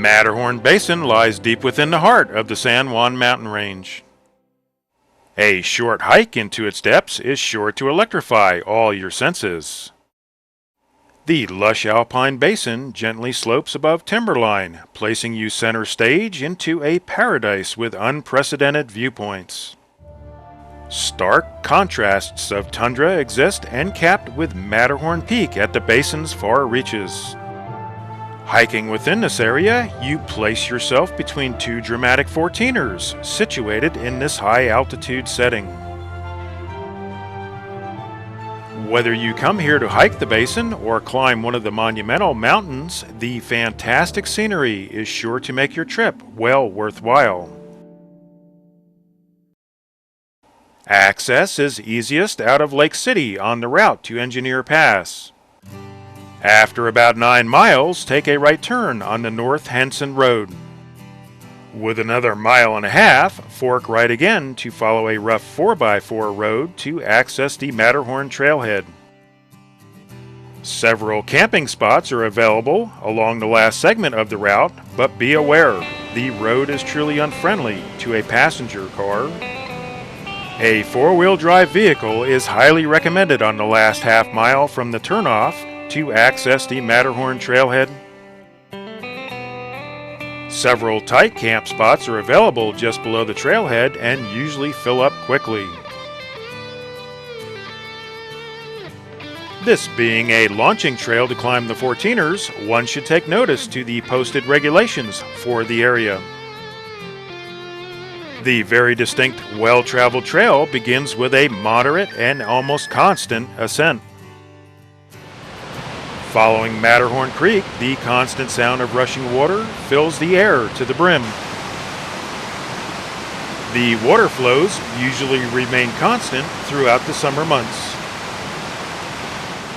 Matterhorn Basin lies deep within the heart of the San Juan mountain range. A short hike into its depths is sure to electrify all your senses. The lush alpine basin gently slopes above timberline, placing you center stage into a paradise with unprecedented viewpoints. Stark contrasts of tundra exist and capped with Matterhorn Peak at the basin's far reaches. Hiking within this area, you place yourself between two dramatic 14ers situated in this high altitude setting. Whether you come here to hike the basin or climb one of the monumental mountains, the fantastic scenery is sure to make your trip well worthwhile. Access is easiest out of Lake City on the route to Engineer Pass. After about 9 miles, take a right turn on the North Henson Road. With another 1.5 miles, fork right again to follow a rough 4x4 road to access the Matterhorn Trailhead. Several camping spots are available along the last segment of the route, but be aware, the road is truly unfriendly to a passenger car. A 4-wheel drive vehicle is highly recommended on the last half mile from the turnoff to access the Matterhorn Trailhead. Several tight camp spots are available just below the trailhead and usually fill up quickly. This being a launching trail to climb the 14ers, one should take notice to the posted regulations for the area. The very distinct, well-traveled trail begins with a moderate and almost constant ascent. Following Matterhorn Creek, the constant sound of rushing water fills the air to the brim. The water flows usually remain constant throughout the summer months.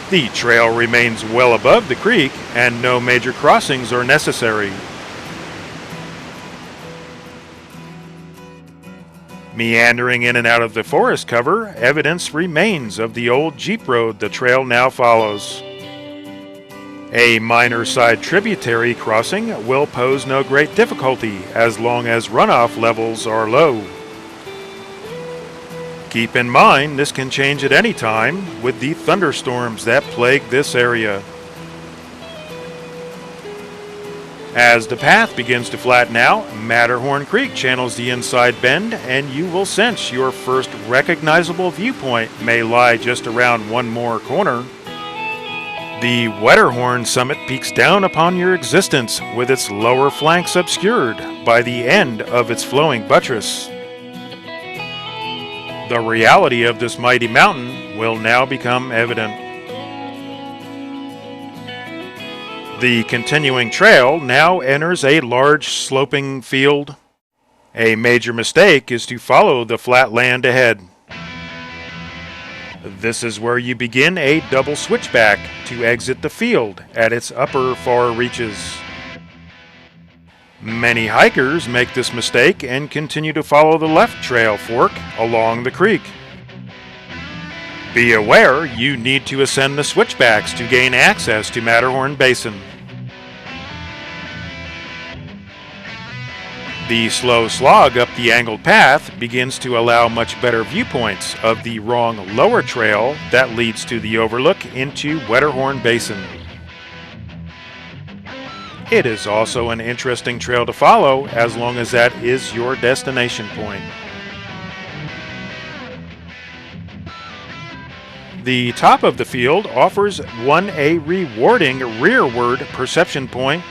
The trail remains well above the creek and no major crossings are necessary. Meandering in and out of the forest cover, evidence remains of the old jeep road the trail now follows. A minor side tributary crossing will pose no great difficulty as long as runoff levels are low. Keep in mind this can change at any time with the thunderstorms that plague this area. As the path begins to flatten out, Matterhorn Creek channels the inside bend and you will sense your first recognizable viewpoint may lie just around one more corner. The Wetterhorn summit peeks down upon your existence with its lower flanks obscured by the end of its flowing buttress. The reality of this mighty mountain will now become evident. The continuing trail now enters a large sloping field. A major mistake is to follow the flat land ahead. This is where you begin a double switchback to exit the field at its upper far reaches. Many hikers make this mistake and continue to follow the left trail fork along the creek. Be aware you need to ascend the switchbacks to gain access to Matterhorn Basin. The slow slog up the angled path begins to allow much better viewpoints of the wrong lower trail that leads to the overlook into Wetterhorn Basin. It is also an interesting trail to follow as long as that is your destination point. The top of the field offers one a rewarding rearward perception point.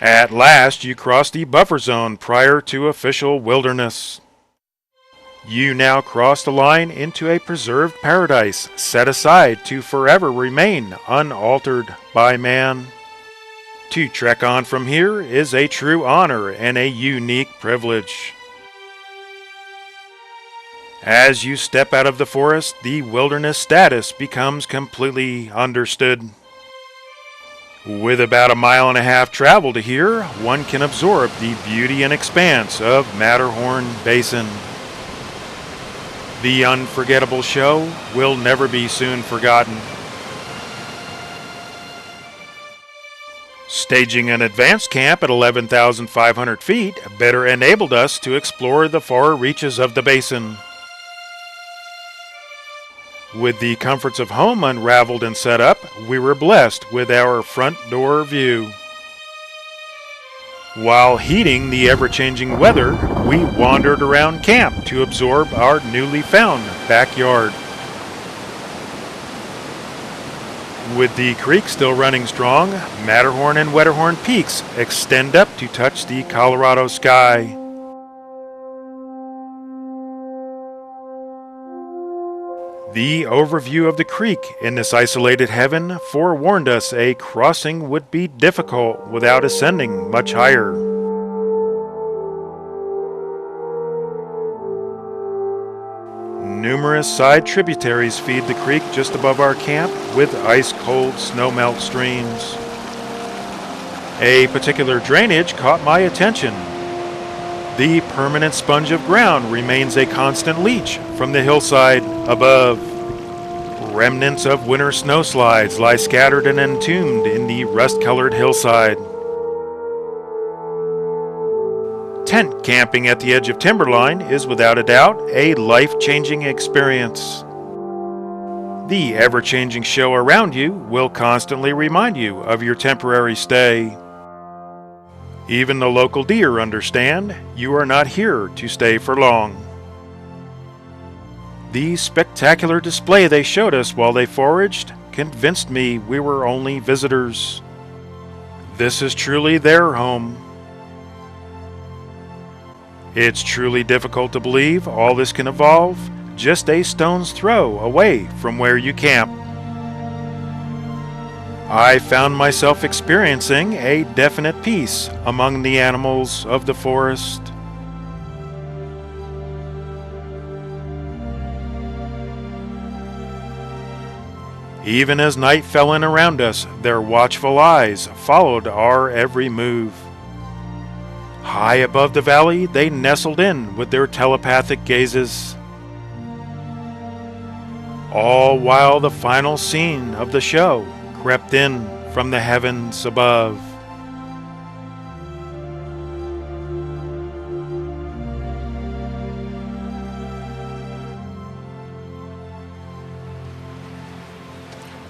At last, you cross the buffer zone prior to official wilderness. You now cross the line into a preserved paradise set aside to forever remain unaltered by man. To trek on from here is a true honor and a unique privilege. As you step out of the forest, the wilderness status becomes completely understood. With about 1.5 miles travel to here, one can absorb the beauty and expanse of Matterhorn Basin. The unforgettable show will never be soon forgotten. Staging an advanced camp at 11,500 feet better enabled us to explore the far reaches of the basin. With the comforts of home unraveled and set up, we were blessed with our front door view. While heeding the ever-changing weather, we wandered around camp to absorb our newly found backyard. With the creek still running strong, Matterhorn and Wetterhorn peaks extend up to touch the Colorado sky. The overview of the creek in this isolated heaven forewarned us a crossing would be difficult without ascending much higher. Numerous side tributaries feed the creek just above our camp with ice-cold snowmelt streams. A particular drainage caught my attention. The permanent sponge of ground remains a constant leach from the hillside above. Remnants of winter snowslides lie scattered and entombed in the rust-colored hillside. Tent camping at the edge of timberline is without a doubt a life-changing experience. The ever-changing show around you will constantly remind you of your temporary stay. Even the local deer understand you are not here to stay for long. The spectacular display they showed us while they foraged convinced me we were only visitors. This is truly their home. It's truly difficult to believe all this can evolve just a stone's throw away from where you camp. I found myself experiencing a definite peace among the animals of the forest. Even as night fell in around us, their watchful eyes followed our every move. High above the valley, they nestled in with their telepathic gazes. All while the final scene of the show crept in from the heavens above.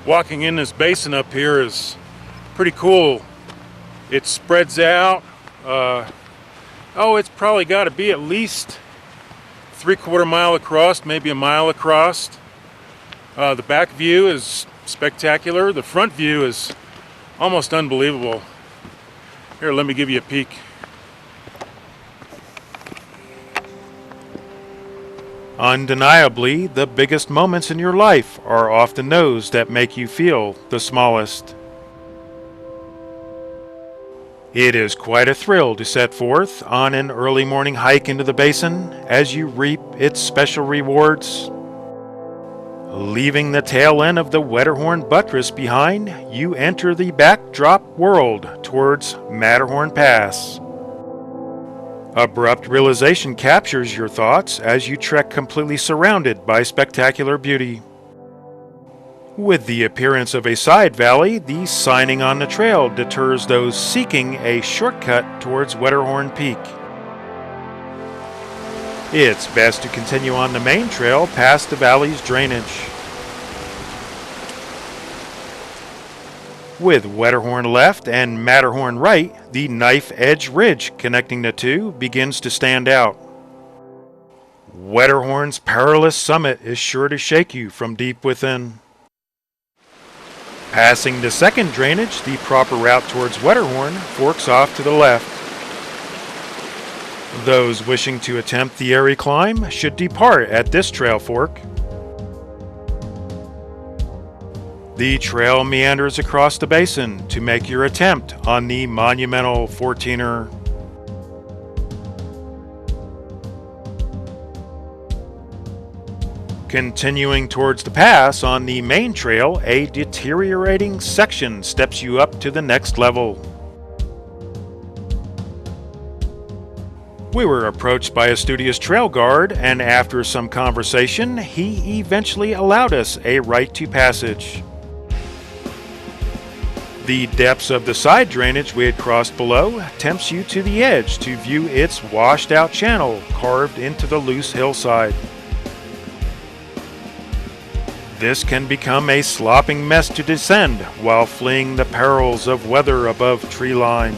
Walking in this basin up here is pretty cool. It spreads out. It's probably got to be at least 3/4 mile across, maybe a mile across. The back view is spectacular. The front view is almost unbelievable. Here, let me give you a peek. Undeniably, the biggest moments in your life are often those that make you feel the smallest. It is quite a thrill to set forth on an early morning hike into the basin as you reap its special rewards. Leaving the tail end of the Wetterhorn buttress behind, you enter the backdrop world towards Matterhorn Pass. Abrupt realization captures your thoughts as you trek completely surrounded by spectacular beauty. With the appearance of a side valley, the signing on the trail deters those seeking a shortcut towards Wetterhorn Peak. It's best to continue on the main trail past the valley's drainage. With Wetterhorn left and Matterhorn right, the knife-edge ridge connecting the two begins to stand out. Wetterhorn's perilous summit is sure to shake you from deep within. Passing the second drainage, the proper route towards Wetterhorn forks off to the left. Those wishing to attempt the airy climb should depart at this trail fork. The trail meanders across the basin to make your attempt on the monumental 14er. Continuing towards the pass on the main trail, a deteriorating section steps you up to the next level. We were approached by a studious trail guard, and after some conversation, he eventually allowed us a right to passage. The depths of the side drainage we had crossed below tempts you to the edge to view its washed-out channel carved into the loose hillside. This can become a slopping mess to descend while fleeing the perils of weather above tree line.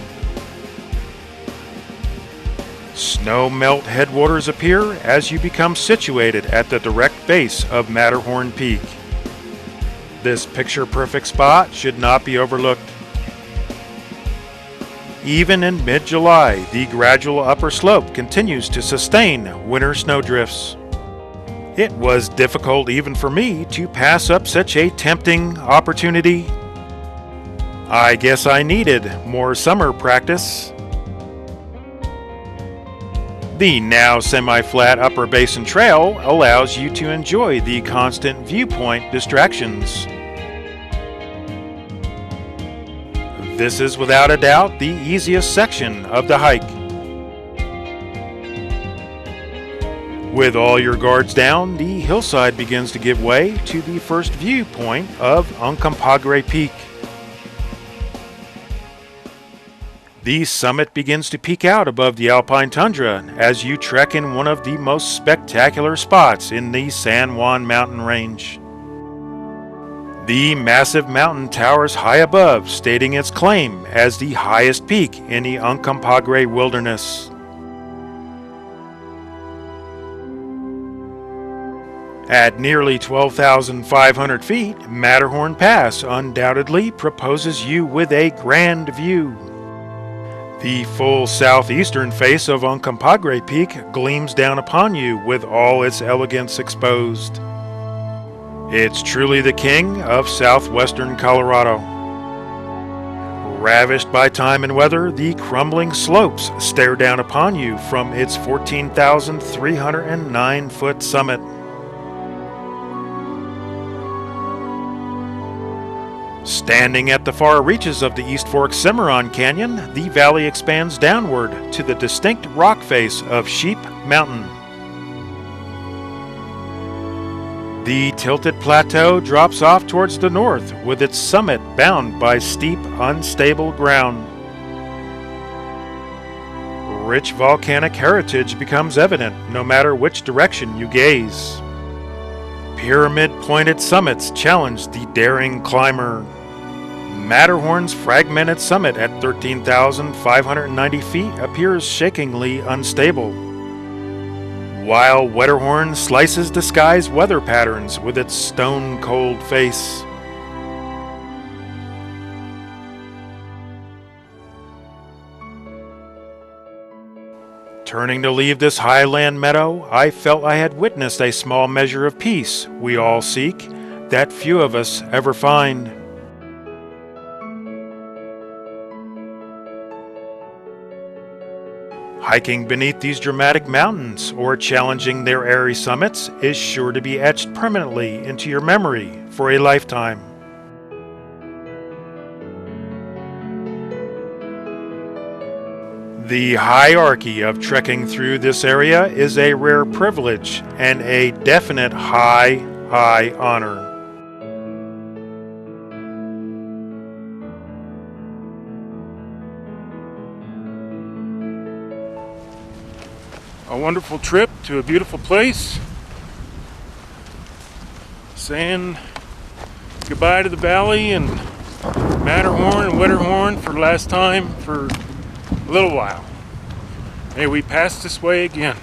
Snow melt headwaters appear as you become situated at the direct base of Matterhorn Peak. This picture-perfect spot should not be overlooked. Even in mid-July, the gradual upper slope continues to sustain winter snowdrifts. It was difficult even for me to pass up such a tempting opportunity. I guess I needed more summer practice. The now semi-flat Upper Basin Trail allows you to enjoy the constant viewpoint distractions. This is without a doubt the easiest section of the hike. With all your guards down, the hillside begins to give way to the first viewpoint of Uncompahgre Peak. The summit begins to peek out above the alpine tundra as you trek in one of the most spectacular spots in the San Juan mountain range. The massive mountain towers high above, stating its claim as the highest peak in the Uncompahgre wilderness. At nearly 12,500 feet, Matterhorn Pass undoubtedly proposes you with a grand view. The full southeastern face of Uncompahgre Peak gleams down upon you with all its elegance exposed. It's truly the king of southwestern Colorado. Ravished by time and weather, the crumbling slopes stare down upon you from its 14,309-foot summit. Standing at the far reaches of the East Fork Cimarron Canyon, the valley expands downward to the distinct rock face of Sheep Mountain. The tilted plateau drops off towards the north, with its summit bound by steep, unstable ground. Rich volcanic heritage becomes evident no matter which direction you gaze. Pyramid-pointed summits challenge the daring climber. Matterhorn's fragmented summit at 13,590 feet appears shakingly unstable, while Wetterhorn slices the sky's weather patterns with its stone-cold face. Turning to leave this highland meadow, I felt I had witnessed a small measure of peace we all seek, that few of us ever find. Hiking beneath these dramatic mountains or challenging their airy summits is sure to be etched permanently into your memory for a lifetime. The hierarchy of trekking through this area is a rare privilege and a definite high honor. A wonderful trip to a beautiful place. Saying goodbye to the valley and Matterhorn and Wetterhorn for the last time for a little while. May we pass this way again.